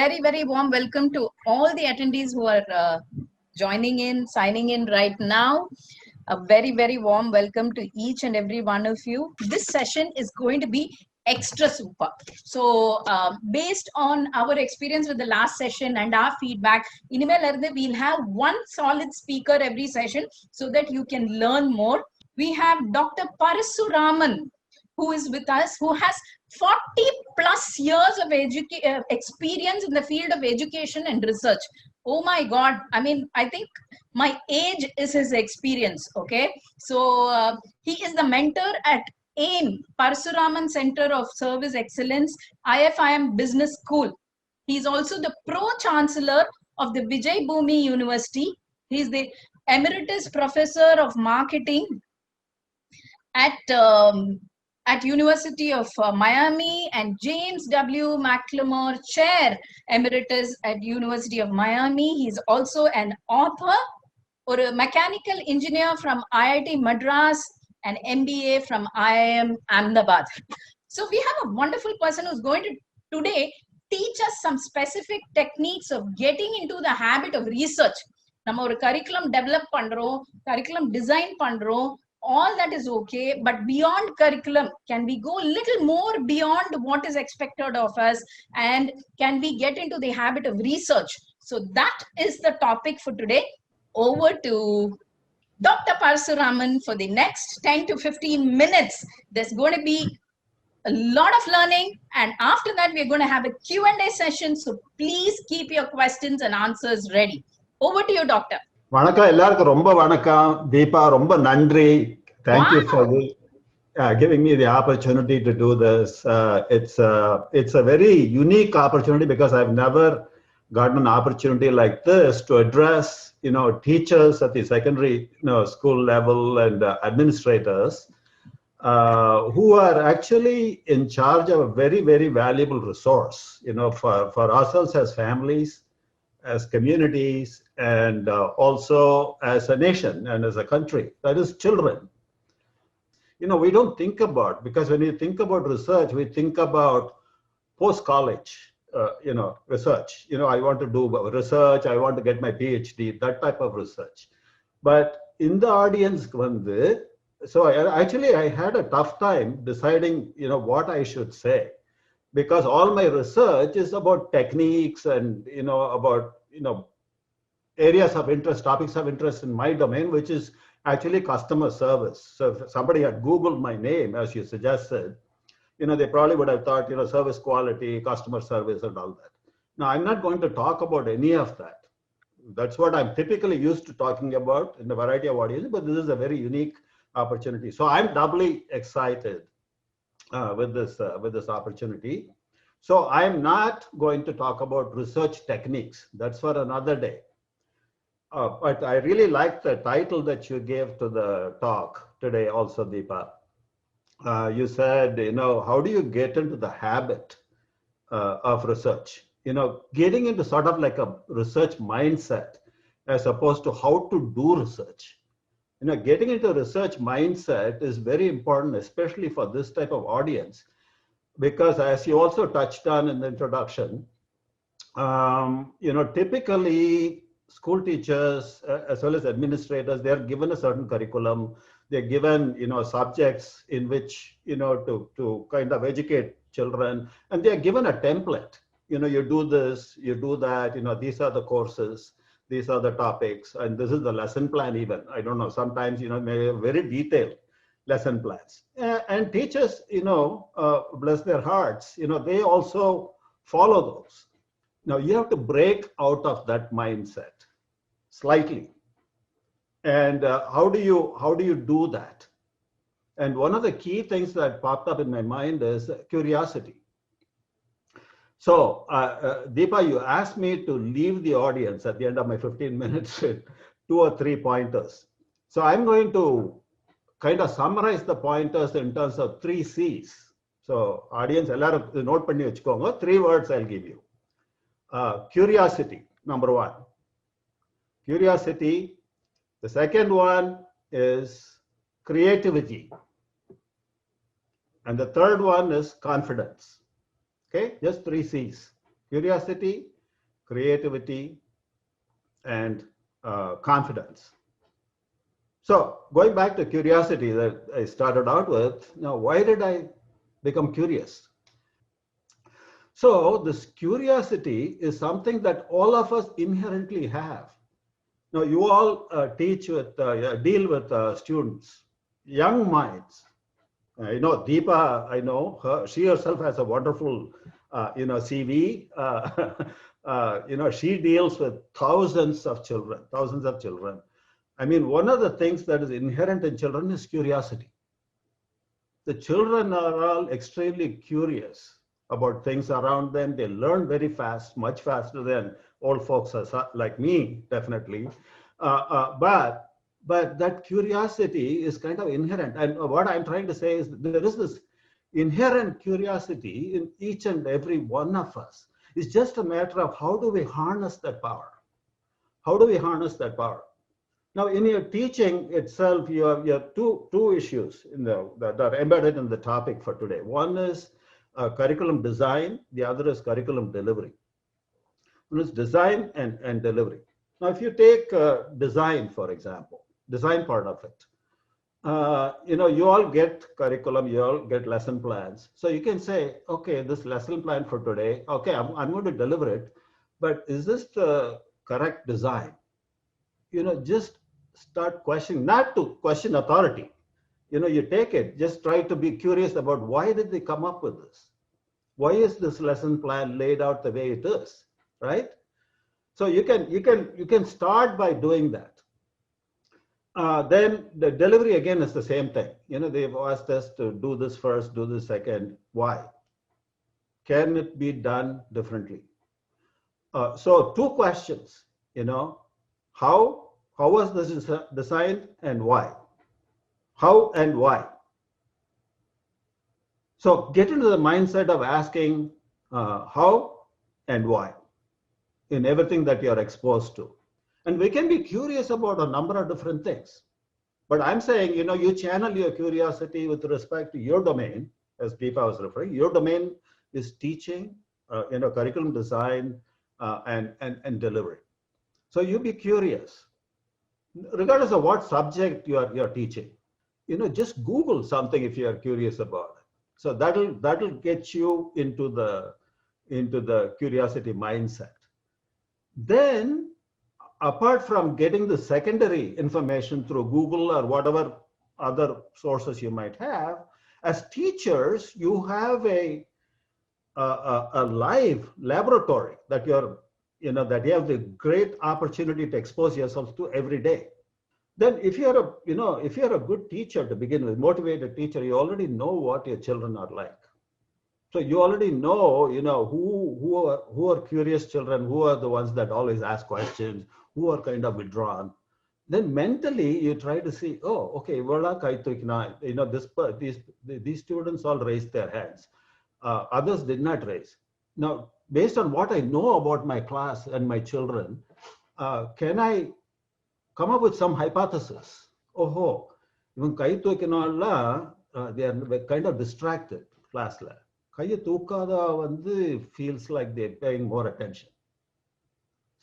very, very warm welcome to all the attendees who are joining in, signing in right now. A very, very warm welcome to each and every one of you. This session is going to be extra super. So, based on our experience with the last session and our feedback, we'll have one solid speaker every session so that you can learn more. We have Dr. Parasuraman, who is with us, who has 40 plus years of experience in the field of education and research. Oh my God. I mean, I think my age is his experience. Okay. So he is the mentor at AIM, Parasuraman Center of Service Excellence, IFIM Business School. He's also the Pro-Chancellor of the Vijay Bhumi University. He's the Emeritus Professor of Marketing at University of Miami, and James W. McLemore Chair Emeritus at University of Miami. He's also an author or a mechanical engineer from IIT Madras and MBA from IIM Ahmedabad. So we have a wonderful person who's going to today teach us some specific techniques of getting into the habit of research. நம்ம ஒரு curriculum develop பண்றோம், curriculum design பண்றோம், all that is okay, but beyond curriculum, can we go a little more beyond what is expected of us, and can we get into the habit of research? So that is the topic for today. Over to Dr. Parasuraman for the next 10 to 15 minutes. There's going to be a lot of learning, and after that we're going to have a Q&A session, so please keep your questions and answers ready. Over to you, Doctor. வணக்கம் எல்லாருக்கும் ரொம்ப வணக்கம் தீபா ரொம்ப நன்றி. Thank you for giving me the opportunity to do this. It's a very unique opportunity because I've never gotten an opportunity like this to address teachers at the secondary school level and administrators who are actually in charge of a very, very valuable resource for ourselves as families, as communities, and also as a nation and as a country, that is children. We don't think about, because when you think about research, we think about post-college, research. I want to do research, I want to get my PhD, that type of research. But in the audience, so I had a tough time deciding, what I should say, because all my research is about techniques and, about, areas of interest, topics of interest in my domain, which is actually customer service. So if somebody had Googled my name, as you suggested, they probably would have thought, service quality, customer service, and all that. Now, I'm not going to talk about any of that. That's what I'm typically used to talking about in a variety of audiences, but this is a very unique opportunity. So I'm doubly excited with this opportunity. So I'm not going to talk about research techniques. That's for another day. But I really like the title that you gave to the talk today also, Deepa. You said, how do you get into the habit of research? Getting into sort of like a research mindset as opposed to how to do research. Getting into a research mindset is very important, especially for this type of audience, because as you also touched on in the introduction, typically school teachers as well as administrators, they're given a certain curriculum, they're given subjects in which to kind of educate children, and they're given a template. You do this, you do that, these are the courses, these are the topics, and this is the lesson plan even. I don't know, sometimes maybe very detailed lesson plans. And teachers, bless their hearts, they also follow those. Now you have to break out of that mindset slightly. And how do you do that? And one of the key things that popped up in my mind is curiosity. So Deepa, you asked me to leave the audience at the end of my 15 minutes with 2 or 3 pointers. So I'm going to kind of summarize the pointers in terms of 3 C's. So audience, note panni vechukonga, 3 words I'll give you. Curiosity, number 1. Curiosity. The second one is creativity. And the third one is confidence. Okay, just 3 C's. Curiosity, creativity, and confidence. So going back to curiosity that I started out with, now why did I become curious? So this curiosity is something that all of us inherently have. Now you all deal with students, young minds. Deepa, I know her, she herself has a wonderful, CV. She deals with thousands of children. I mean, one of the things that is inherent in children is curiosity. The children are all extremely curious about things around them. They learn very fast, much faster than old folks like me, definitely. But that curiosity is kind of inherent. And what I'm trying to say is there is this inherent curiosity in each and every one of us. It's just a matter of how do we harness that power? How do we harness that power? Now, in your teaching itself, you have two issues that are embedded in the topic for today. One is curriculum design. The other is curriculum delivery. One is design and delivery. Now, if you take design, for example, design part of it, you all get curriculum, you all get lesson plans. So you can say, okay, this lesson plan for today, okay, I'm going to deliver it, but is this the correct design? Just start questioning, not to question authority. You take it, just try to be curious about why did they come up with this? Why is this lesson plan laid out the way it is, right? So you can start by doing that. Then the delivery again is the same thing. They've asked us to do this first, do this second. Why? Can it be done differently? So two questions. How was this designed and why? How and why? So get into the mindset of asking how and why in everything that you're exposed to. And we can be curious about a number of different things. But I'm saying, you channel your curiosity with respect to your domain, as Deepa was referring. Your domain is teaching, curriculum design, and delivery. So you be curious, regardless of what subject you're teaching. Just Google something if you are curious about it. So that'll get you into the curiosity mindset. Then, apart from getting the secondary information through Google or whatever other sources you might have, as teachers, you have a live laboratory that you have the great opportunity to expose yourself to every day. Then if you're a good teacher to begin with, motivated teacher, you already know what your children are like. So you already know, who are curious children, who are the ones that always ask questions, who are kind of withdrawn. Then mentally you try to see, oh, okay, these students all raised their hands. Others did not raise. Now, based on what I know about my class and my children, can I come up with some hypothesis? Oh, even kai thookinalla, they are kind of distracted classla. Kaiya thookada feels like they're paying more attention.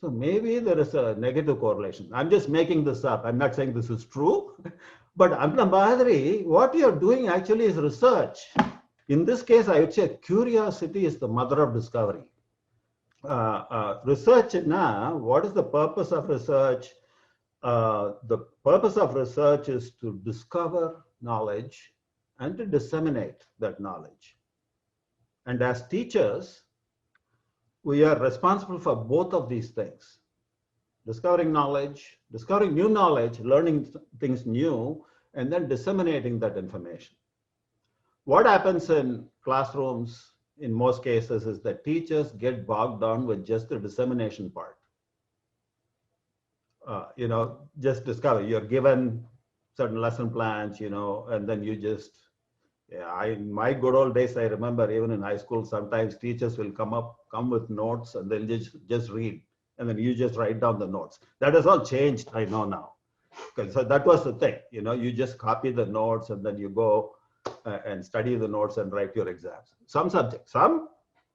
So maybe there is a negative correlation. I'm just making this up. I'm not saying this is true, but what you're doing actually is research. In this case, I would say curiosity is the mother of discovery. Research, what is the purpose of research? The purpose of research is to discover knowledge and to disseminate that knowledge. And as teachers, we are responsible for both of these things. Discovering knowledge, discovering new knowledge, learning things new, and then disseminating that information. What happens in classrooms in most cases is that teachers get bogged down with just the dissemination part. Just discover. You're given certain lesson plans, and then you just, in my good old days, I remember even in high school, sometimes teachers will come with notes and they'll just read, and then you just write down the notes. That has all changed, I know now. So that was the thing, you just copy the notes and then you go and study the notes and write your exams. Some subjects, some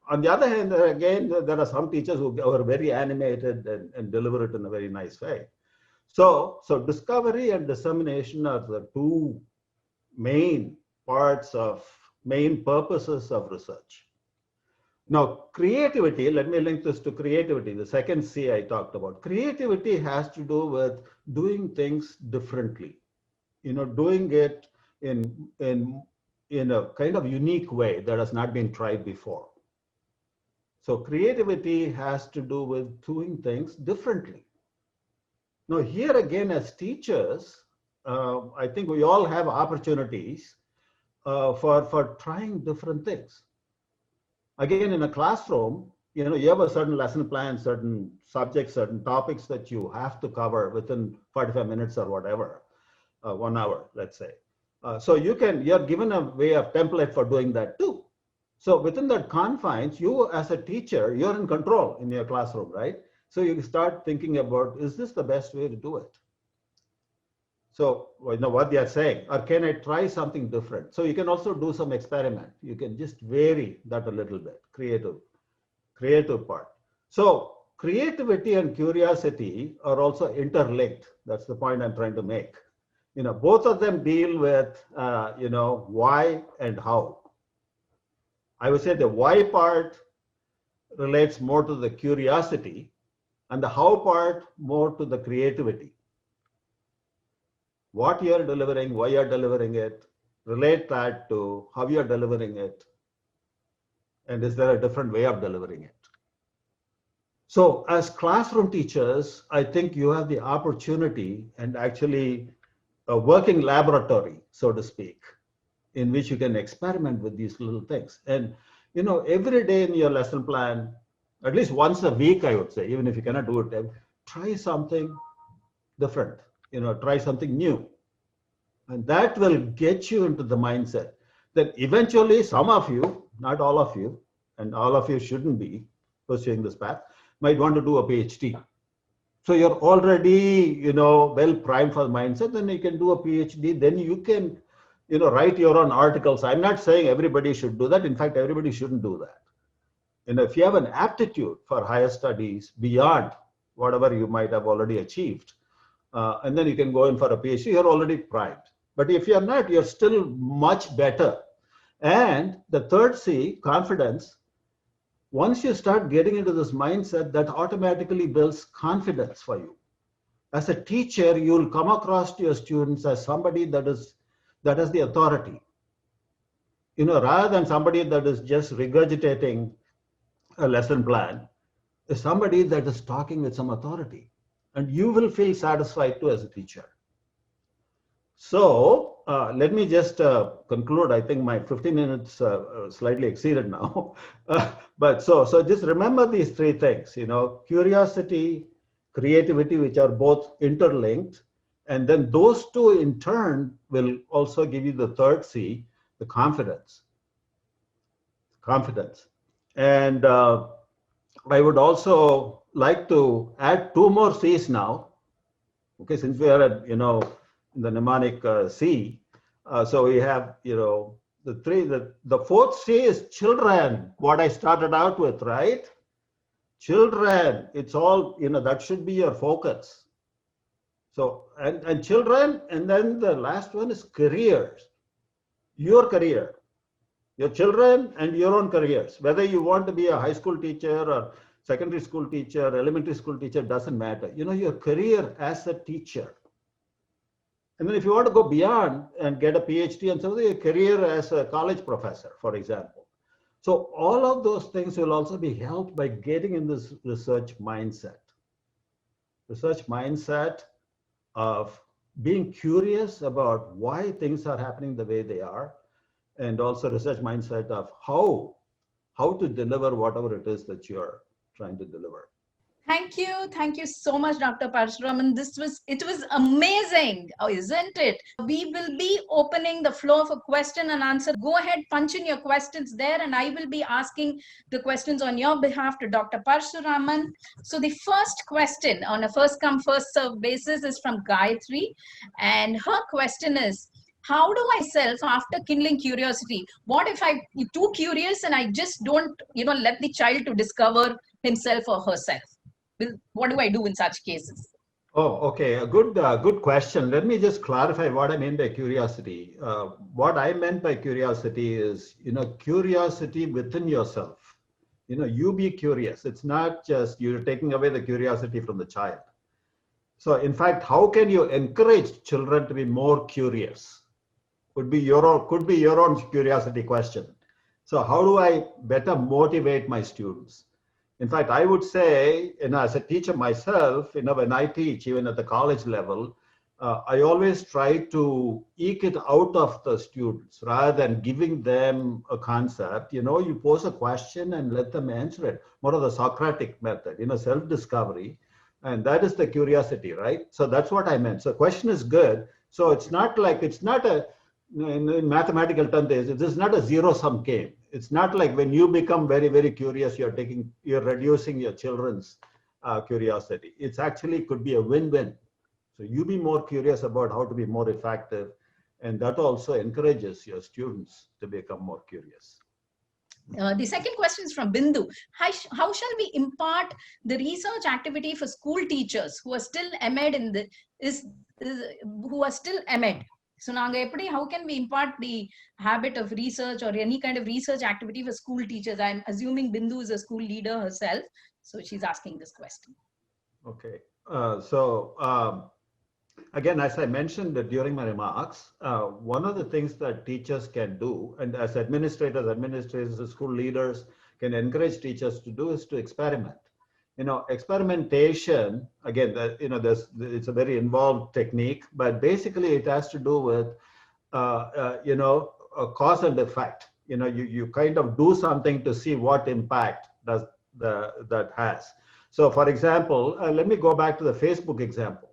On the other hand, again, there are some teachers who are very animated and deliver it in a very nice way. So discovery and dissemination are the two main purposes of research. Now, creativity, let me link this to creativity, the second C I talked about. Creativity has to do with doing things differently, doing it in a kind of unique way that has not been tried before. So creativity has to do with doing things differently. Now, here again, as teachers, I think we all have opportunities for trying different things. Again, in a classroom, you have a certain lesson plan, certain subjects, certain topics that you have to cover within 45 minutes or whatever, 1 hour, let's say. So you're given a way of template for doing that too. So within that confines, you as a teacher, you're in control in your classroom, right? So you start thinking about, is this the best way to do it? So what they are saying, or can I try something different? So you can also do some experiment. You can just vary that a little bit, creative part. So creativity and curiosity are also interlinked. That's the point I'm trying to make. Both of them deal with, why and how. I would say the why part relates more to the curiosity and the how part more to the creativity. What you're delivering, why you're delivering it, relate that to how you're delivering it, and is there a different way of delivering it? So as classroom teachers, I think you have the opportunity and actually a working laboratory, so to speak, in which you can experiment with these little things. And every day in your lesson plan, at least once a week, I would say, even if you cannot do it, try something different, try something new. And that will get you into the mindset that eventually some of you, not all of you, and all of you shouldn't be pursuing this path, might want to do a PhD. So you're already, well primed for the mindset, then you can do a PhD, then you can, write your own articles. I'm not saying everybody should do that. In fact, everybody shouldn't do that. If you have an aptitude for higher studies beyond whatever you might have already achieved, and then you can go in for a PhD, you're already primed. But if you're not, you're still much better. And the third C, confidence, once you start getting into this mindset, that automatically builds confidence for you. As a teacher, you'll come across to your students as somebody that has the authority. Rather than somebody that is just regurgitating a lesson plan, is somebody that is talking with some authority. And you will feel satisfied too as a teacher. So let me just conclude. I think my 15 minutes slightly exceeded now. But so just remember these three things, curiosity, creativity, which are both interlinked. And then those two in turn will also give you the third C, the confidence. And I would also like to add two more C's now. Okay, since we are at, in the mnemonic C. So we have, the three, the fourth C is children, what I started out with, right? Children, it's all, that should be your focus. So, and children, and then the last one is careers, your career, your children and your own careers, whether you want to be a high school teacher or secondary school teacher, elementary school teacher, doesn't matter. Your career as a teacher. And then if you want to go beyond and get a PhD and something, your career as a college professor, for example. So all of those things will also be helped by getting in this research mindset of being curious about why things are happening the way they are, and also research mindset of how to deliver whatever it is that you're trying to deliver. Thank you so much, Dr. Parshuraman. It was amazing, isn't it? We will be opening the floor for question and answer. Go ahead, punch in your questions there, and I will be asking the questions on your behalf to Dr. Parshuraman. So the first question on a first come first serve basis is from Gayatri, and her question is, how do I self after kindling curiosity? What if I'm too curious and I just don't, let the child to discover himself or herself? What do I do in such cases? Oh, okay. A good question. Let me just clarify what I mean by curiosity. What I meant by curiosity is, curiosity within yourself. You be curious. It's not just you're taking away the curiosity from the child. So, in fact, how can you encourage children to be more curious? Could be your own curiosity question. So, how do I better motivate my students? In fact, I would say, as a teacher myself, when I teach, even at the college level, I always try to eke it out of the students rather than giving them a concept. You pose a question and let them answer it. More of the Socratic method, self-discovery. And that is the curiosity, right? So that's what I meant. So question is good. So it's not a, in mathematical terms, this is not a zero-sum game. It's not like when you become very, very curious, you're reducing your children's curiosity. It's actually could be a win-win. So you be more curious about how to be more effective, and that also encourages your students to become more curious. The second question is from Bindu. How shall we impart the research activity for school teachers who are still MEd who are still MEd? So how can we impart the habit of research or any kind of research activity for school teachers? I'm assuming Bindu is a school leader herself, so she's asking this question. Okay. Again, as I mentioned during my remarks, one of the things that teachers can do, and as administrators, school leaders can encourage teachers to do, is to experiment. Experimentation, again, it's a very involved technique, but basically it has to do with, a cause and effect. You kind of do something to see what impact that has. So for example, let me go back to the Facebook example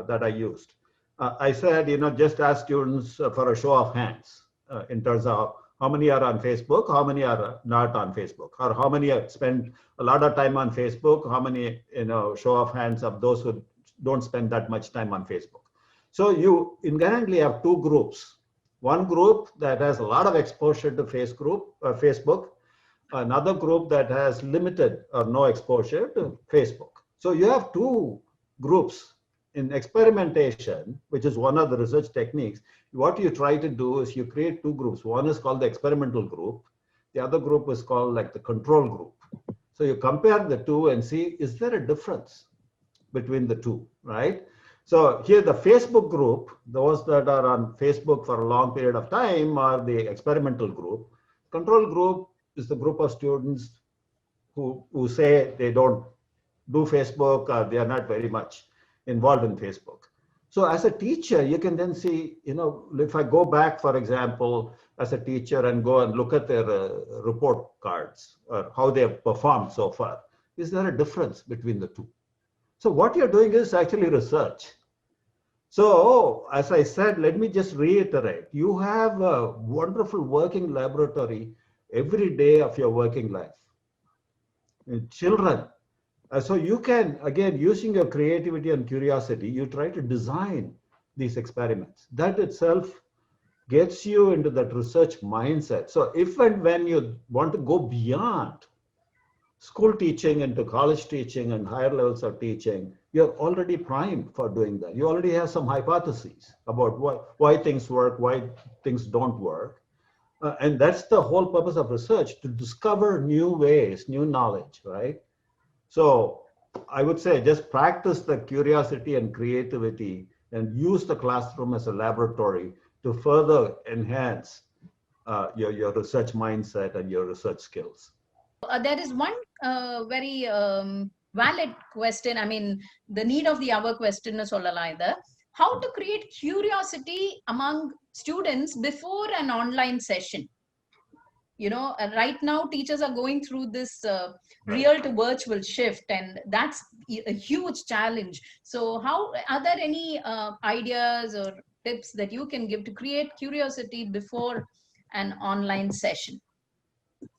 that I used. I said, just ask students for a show of hands in terms of how many are on Facebook, how many are not on Facebook, or how many spend a lot of time on Facebook, how many, show of hands of those who don't spend that much time on Facebook. So you inherently have two groups. One group that has a lot of exposure to Facebook, another group that has limited or no exposure to Facebook. So you have two groups. In experimentation, which is one of the research techniques, what you try to do is you create two groups. One is called the experimental group. The other group is called like the control group. So you compare the two and see, is there a difference between the two, right? So here the Facebook group, those that are on Facebook for a long period of time, are the experimental group. Control group is the group of students who say they don't do Facebook, or they are not very much involved in Facebook. So as a teacher, you can then see, if I go back, for example, as a teacher and go and look at their report cards or how they have performed so far, is there a difference between the two? So what you're doing is actually research. So as I said, let me just reiterate, you have a wonderful working laboratory every day of your working life. And children, so you can, again, using your creativity and curiosity, you try to design these experiments. That itself gets you into that research mindset. So if and when you want to go beyond school teaching into college teaching and higher levels of teaching, you're already primed for doing that. You already have some hypotheses about why things work, why things don't work. And that's the whole purpose of research, to discover new ways, new knowledge, right? So I would say just practice the curiosity and creativity and use the classroom as a laboratory to further enhance your research mindset and your research skills. There is one very valid question. I mean, the need of the hour question is either. How to create curiosity among students before an online session? Right now teachers are going through this real to virtual shift, and that's a huge challenge. So are there any ideas or tips that you can give to create curiosity before an online session?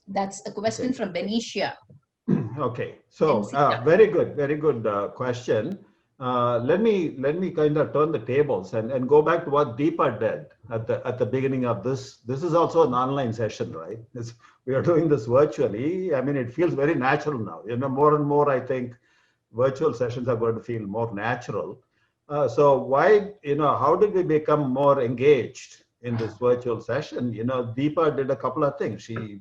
That's a question from Benicia. Okay, so very good question. let me kind of turn the tables and go back to what Deepa did at the beginning of this. This is also an online session, right? We are doing this virtually. I mean, it feels very natural now. More and more, I think virtual sessions are going to feel more natural. So why, how did we become more engaged in this virtual session? Deepa did a couple of things. She,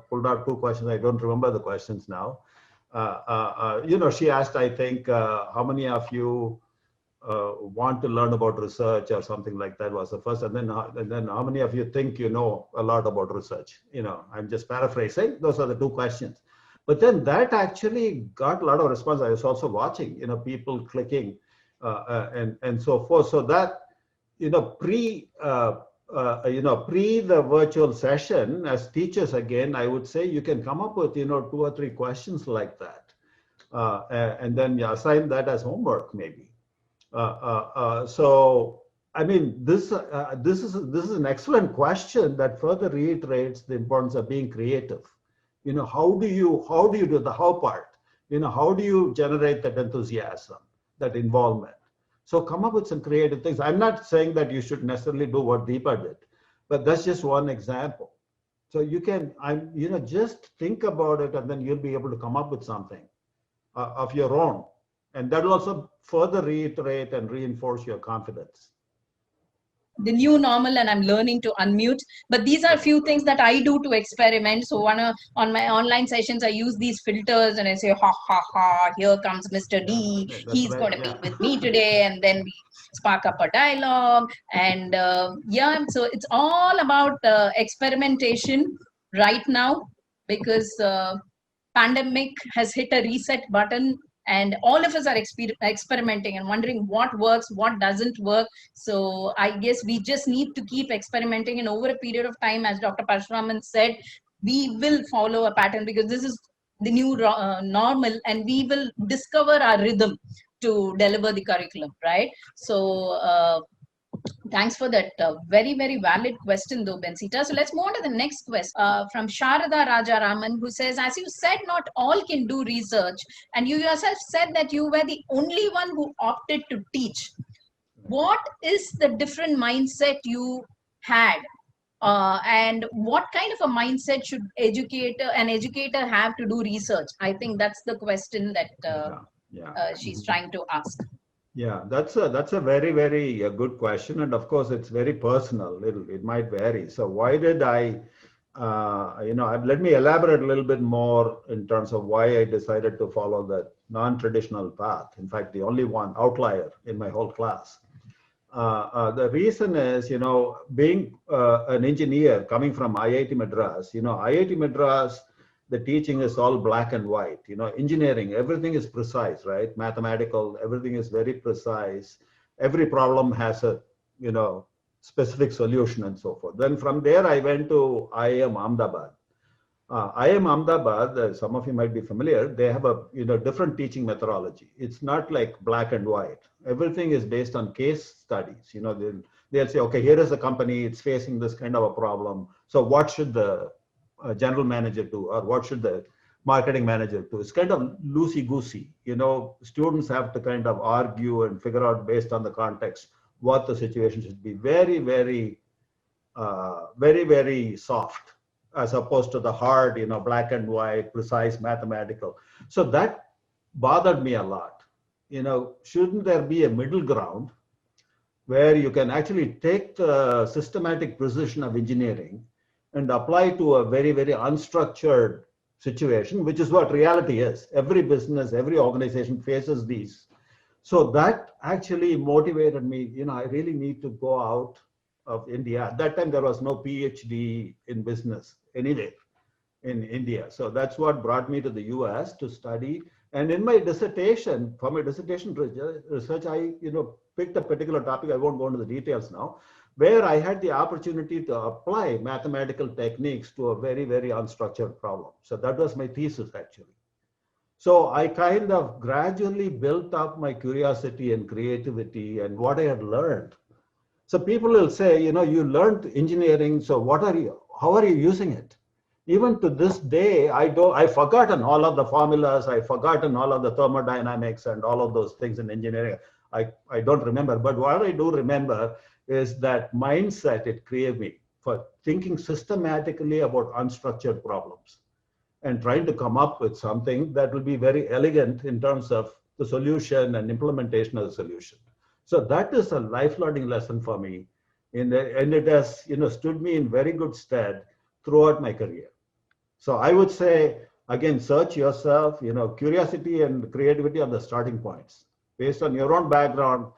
pulled out 2 questions. I don't remember the questions now. She asked, I think, how many of you want to learn about research or something like that was the first, and then how many of you think you know a lot about research? I'm just paraphrasing. Those are the 2 questions. But then that actually got a lot of response. I was also watching, people clicking and so forth. So that, pre the virtual session, as teachers, again, I would say you can come up with, 2 or 3 questions like that, and then you assign that as homework, maybe. So, I mean, this is an excellent question that further reiterates the importance of being creative. How do you do the how part? How do you generate that enthusiasm, that involvement? So come up with some creative things. I'm not saying that you should necessarily do what Deepa did, but that's just one example. So you can, just think about it, and then you'll be able to come up with something of your own. And that will also further reiterate and reinforce your confidence. The new normal, and I'm learning to unmute, but these are a few things that I do to experiment. So on my online sessions, I use these filters and I say, ha ha ha, here comes Mr. D, he's going to be with me today, and then we spark up a dialogue. And so it's all about experimentation right now, because pandemic has hit a reset button, and all of us are experimenting and wondering what works, what doesn't work. So I guess we just need to keep experimenting, and over a period of time, as Dr. Parashuraman said, we will follow a pattern, because this is the new normal, and we will discover our rhythm to deliver the curriculum, right? So thanks for that very, very valid question, though, Bensita. So let's move on to the next question from Sharada Rajaraman, who says, as you said, not all can do research, and you yourself said that you were the only one who opted to teach. What is the different mindset you had? And what kind of a mindset should an educator have to do research? I think that's the question that she's trying to ask. Yeah, that's a very, very good question. And of course, it's very personal. It might vary. So why did I, let me elaborate a little bit more in terms of why I decided to follow that non-traditional path. In fact, the only one outlier in my whole class. The reason is, being an engineer coming from IIT Madras, IIT Madras, the teaching is all black and white. Engineering, everything is precise, right? Mathematical, everything is very precise. Every problem has a, specific solution and so forth. Then from there, I went to IIM Ahmedabad. IIM Ahmedabad, some of you might be familiar, they have a different teaching methodology. It's not like black and white. Everything is based on case studies. They'll say, okay, here is a company, it's facing this kind of a problem. So what should the general manager do, or what should the marketing manager do? It's kind of loosey-goosey. Students have to kind of argue and figure out based on the context what the situation should be. Very, very, very, very soft, as opposed to the hard, black and white, precise, mathematical. So that bothered me a lot. Shouldn't there be a middle ground where you can actually take the systematic precision of engineering and apply to a very, very unstructured situation, which is what reality is. Every business, every organization faces these. So that actually motivated me. I really need to go out of India. At that time, there was no PhD in business anywhere in India. So that's what brought me to the US to study. And in my dissertation, for my dissertation research, I picked a particular topic. I won't go into the details now, where I had the opportunity to apply mathematical techniques to a very, very unstructured problem. So that was my thesis, actually. So I kind of gradually built up my curiosity and creativity and what I had learned. So people will say, you learned engineering, so how are you using it? even to this day, I've forgotten all of the formulas, I've forgotten all of the thermodynamics and all of those things in engineering. I don't remember, but what I do remember is that mindset it created me for thinking systematically about unstructured problems and trying to come up with something that will be very elegant in terms of the solution and implementation of the solution. So that is a life learning lesson for me, and it has stood me in very good stead throughout my career. So I would say, again, search yourself. Curiosity and creativity are the starting points. Based on your own background,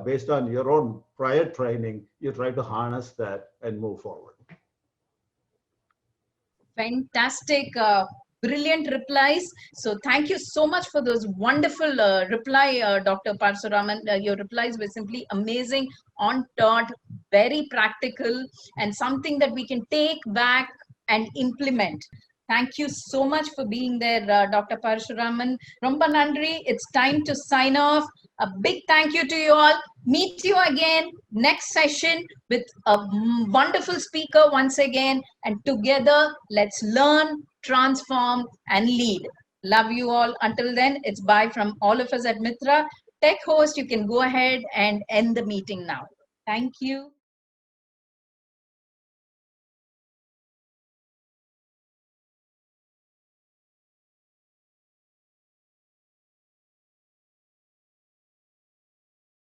based on your own prior training, you try to harness that and move forward. Fantastic, brilliant replies. So thank you so much for those wonderful reply, Dr. Parasuraman. Your replies were simply amazing, on thought, very practical, and something that we can take back and implement. Thank you so much for being there, Dr. Parasuraman. Romba Nandri, it's time to sign off. A big thank you to you all. Meet you again next session with a wonderful speaker once again. And together, let's learn, transform, and lead. Love you all. Until then, it's bye from all of us at Mitra. Tech host, you can go ahead and end the meeting now. Thank you.